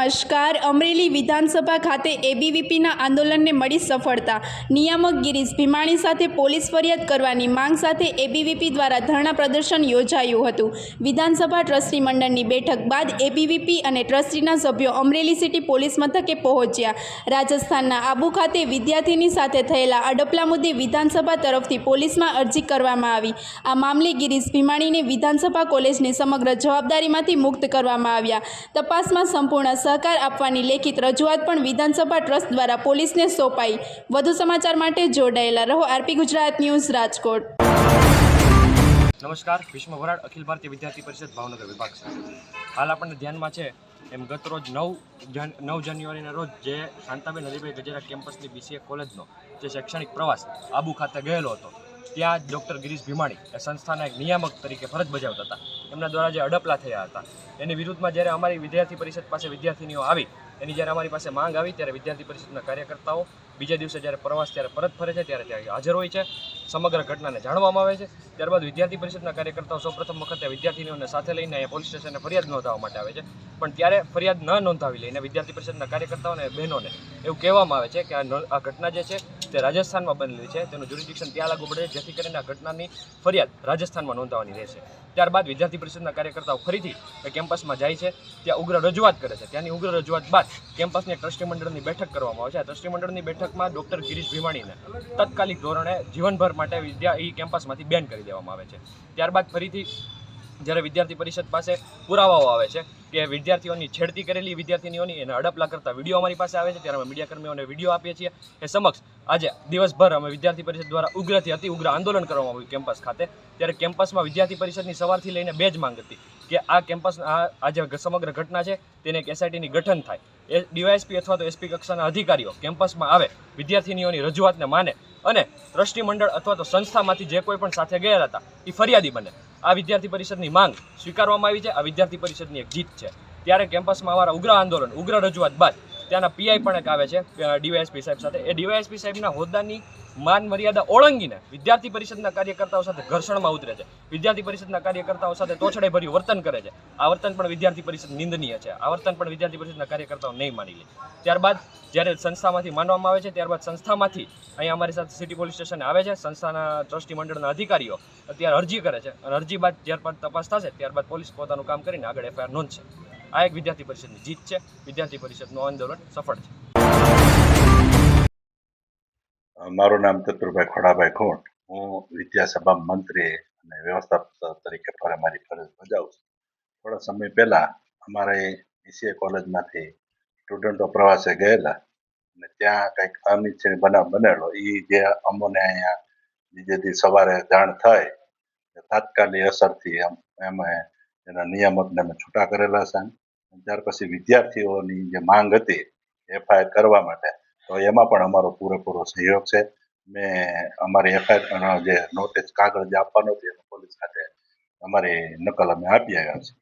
નમસ્કાર. અમરેલી વિધાનસભા ખાતે એબીવીપીના આંદોલનને મળી સફળતા. નિયામક ગિરીશ ભીમાણી સાથે પોલીસ ફરિયાદ કરવાની માંગ સાથે એબીવીપી દ્વારા ધરણા પ્રદર્શન યોજાયું હતું. વિધાનસભા ટ્રસ્ટી મંડળની બેઠક બાદ એબીવીપી અને ટ્રસ્ટીના સભ્યો અમરેલી સિટી પોલીસ મથકે પહોંચ્યા. રાજસ્થાનના આબુ ખાતે વિદ્યાર્થીની સાથે થયેલા અડપલા મુદ્દે વિધાનસભા તરફથી પોલીસમાં અરજી કરવામાં આવી. આ મામલે ગિરીશ ભીમાણીને વિધાનસભા કોલેજની સમગ્ર જવાબદારીમાંથી મુક્ત કરવામાં આવ્યા. તપાસમાં સંપૂર્ણ સહકાર આપવાની લેખિત રજૂઆત પણ વિધાનસભા ટ્રસ્ટ દ્વારા પોલીસને સોંપાઈ. વધુ સમાચાર માટે જોડાયેલા રહો. RP Gujarat news, Rajkot. નમસ્કાર. ભીષ્મ વરાડ, અખિલ ભારતીય વિદ્યાર્થી પરિષદ ભાવનગર વિભાગ છે. હાલ આપણને ધ્યાનમાં છે એમ ગત રોજ 9 જાન્યુઆરીના રોજ જે શાંતાબેન હરિભાઈ ગજેરા કેમ્પસની BCA કોલેજનો જે શૈક્ષણિક પ્રવાસ આબુ ખાતે ગયેલો હતો, ત્યાં ડૉક્ટર ગિરીશ ભીમાણી એ સંસ્થાના એક નિયામક તરીકે ફરજ બજાવતા હતા. એમના દ્વારા જે અડપલા થયા હતા એની વિરુદ્ધમાં જ્યારે અમારી વિદ્યાર્થી પરિષદ પાસે વિદ્યાર્થીનીઓ આવી, એની જ્યારે અમારી પાસે માંગ આવી, ત્યારે વિદ્યાર્થી પરિષદના કાર્યકર્તાઓ બીજા દિવસે જ્યારે પ્રવાસ ત્યારે પરત ફરે છે ત્યારે ત્યાં હાજર હોય છે. સમગ્ર ઘટનાને જાણવામાં આવે છે. ત્યારબાદ વિદ્યાર્થી પરિષદના કાર્યકર્તાઓ સૌપ્રથમ વખતે વિદ્યાર્થીનીઓને સાથે લઈને અહીંયા પોલીસ સ્ટેશને ફરિયાદ નોંધાવવા માટે આવે છે. પણ ત્યારે ફરિયાદ ન નોંધાવી લઈને વિદ્યાર્થી પરિષદના કાર્યકર્તાઓને બહેનોને એવું કહેવામાં આવે છે કે આ ઘટના જે છે તે રાજસ્થાનમાં બનેલી છે, તેનું જ્યુરિડિક્શન ત્યાં લાગુ પડે છે, જેથી કરીને આ ઘટનાની ફરિયાદ રાજસ્થાનમાં નોંધાવવાની રહેશે. ત્યારબાદ વિદ્યાર્થી પરિષદના કાર્યકર્તાઓ ફરીથી એ કેમ્પસમાં જાય છે, ત્યાં ઉગ્ર રજૂઆત કરે છે. ત્યાંની ઉગ્ર રજૂઆત બાદ કેમ્પસની ટ્રસ્ટી મંડળની બેઠક કરવામાં આવે છે. આ ટ્રસ્ટી મંડળની બેઠકમાં ડૉક્ટર ગિરીશ ભીમાણીને તાત્કાલિક ધોરણે જીવનભર માટે એ કેમ્પસમાંથી બેન કરી દેવામાં આવે છે. ત્યારબાદ ફરીથી જ્યારે વિદ્યાર્થી પરિષદ પાસે પુરાવાઓ આવે છે કે વિદ્યાર્થીઓની છેડતી કરેલી વિદ્યાર્થીનીઓની એને અડપલા કરતા વિડીયો અમારી પાસે આવે છે, ત્યારે અમે મીડિયાકર્મીઓને વિડીયો આપીએ છીએ. એ સમક્ષ આજે દિવસભર અમે વિદ્યાર્થી પરિષદ દ્વારા ઉગ્રથી અતિ ઉગ્ર આંદોલન કરવામાં આવ્યું કેમ્પસ ખાતે. ત્યારે કેમ્પસમાં વિદ્યાર્થી પરિષદની સવારથી લઈને બે જ માંગ હતી કે આ કેમ્પસ આ જે સમગ્ર ઘટના છે તેને એક SITની ગઠન થાય, એ DYSP અથવા તો SP કક્ષાના અધિકારીઓ કેમ્પસમાં આવે, વિદ્યાર્થીનીઓની રજૂઆતને માને અને ટ્રસ્ટી મંડળ અથવા તો સંસ્થામાંથી જે કોઈ પણ સાથે ગયા હતા એ ફરિયાદી બને. આ વિદ્યાર્થી પરિષદની માંગ સ્વીકારવામાં આવી છે. આ વિદ્યાર્થી પરિષદની એક જીત છે. ત્યારે કેમ્પસમાં અમારા ઉગ્ર આંદોલન, ઉગ્ર રજૂઆત બાદ ત્યાંના PI પણ એક આવે છે DYSP સાહેબ સાથે. એ DYSP સાહેબના હોદ્દાની માન મર્યાદા ઓળંગીને વિદ્યાર્થી પરિષદના કાર્યકર્તાઓ સાથે ઘર્ષણમાં ઉતરે છે, વિદ્યાર્થી પરિષદના કાર્યકર્તાઓ સાથે તોછડે ભર્યું વર્તન કરે છે. આ વર્તન પણ વિદ્યાર્થી પરિષદ નિંદનીય છે. આ વર્તન પણ વિદ્યાર્થી પરિષદના કાર્યકર્તાઓ નહીં માની લે. ત્યારબાદ જ્યારે સંસ્થામાંથી માનવામાં આવે છે, ત્યારબાદ સંસ્થામાંથી અહીંયા અમારી સાથે સિટી પોલીસ સ્ટેશને આવે છે. સંસ્થાના ટ્રસ્ટી મંડળના અધિકારીઓ અત્યારે અરજી કરે છે અને અરજી બાદ ત્યારબાદ તપાસ થશે, ત્યારબાદ પોલીસ પોતાનું કામ કરીને આગળ FIR નોંધશે. આ એક વિદ્યાર્થી પરિષદની જીત છે. વિદ્યાર્થી પરિષદનું આંદોલન સફળ છે. મારું નામ ચતુરભાઈ ખોડાભાઈ ખોંટ. હું વિદ્યાસભા મંત્રી અને વ્યવસ્થાપક તરીકે મારી ફરજ બજાવું છું. થોડા સમય પહેલા અમારે BCA કોલેજમાંથી સ્ટુડન્ટો પ્રવાસે ગયેલા અને ત્યાં કંઈક અનિચ્છનીય બનાવ બનેલો. એ જે અમોને અહીંયા બીજે દી સવારે જાણ થાય, તાત્કાલિક અસરથી અમે એના નિયામકને અમે છૂટા કરેલા છે. ત્યાર પછી વિદ્યાર્થીઓની જે માંગ હતી FIR કરવા માટે, તો એમાં પણ અમારો પૂરેપૂરો સહયોગ છે. મેં અમારી FIR જે નોટિસ કાગળ જે આપવાનો હતી એનો પોલીસ ખાતે અમારી નકલ અમે આપી આવ્યા છે.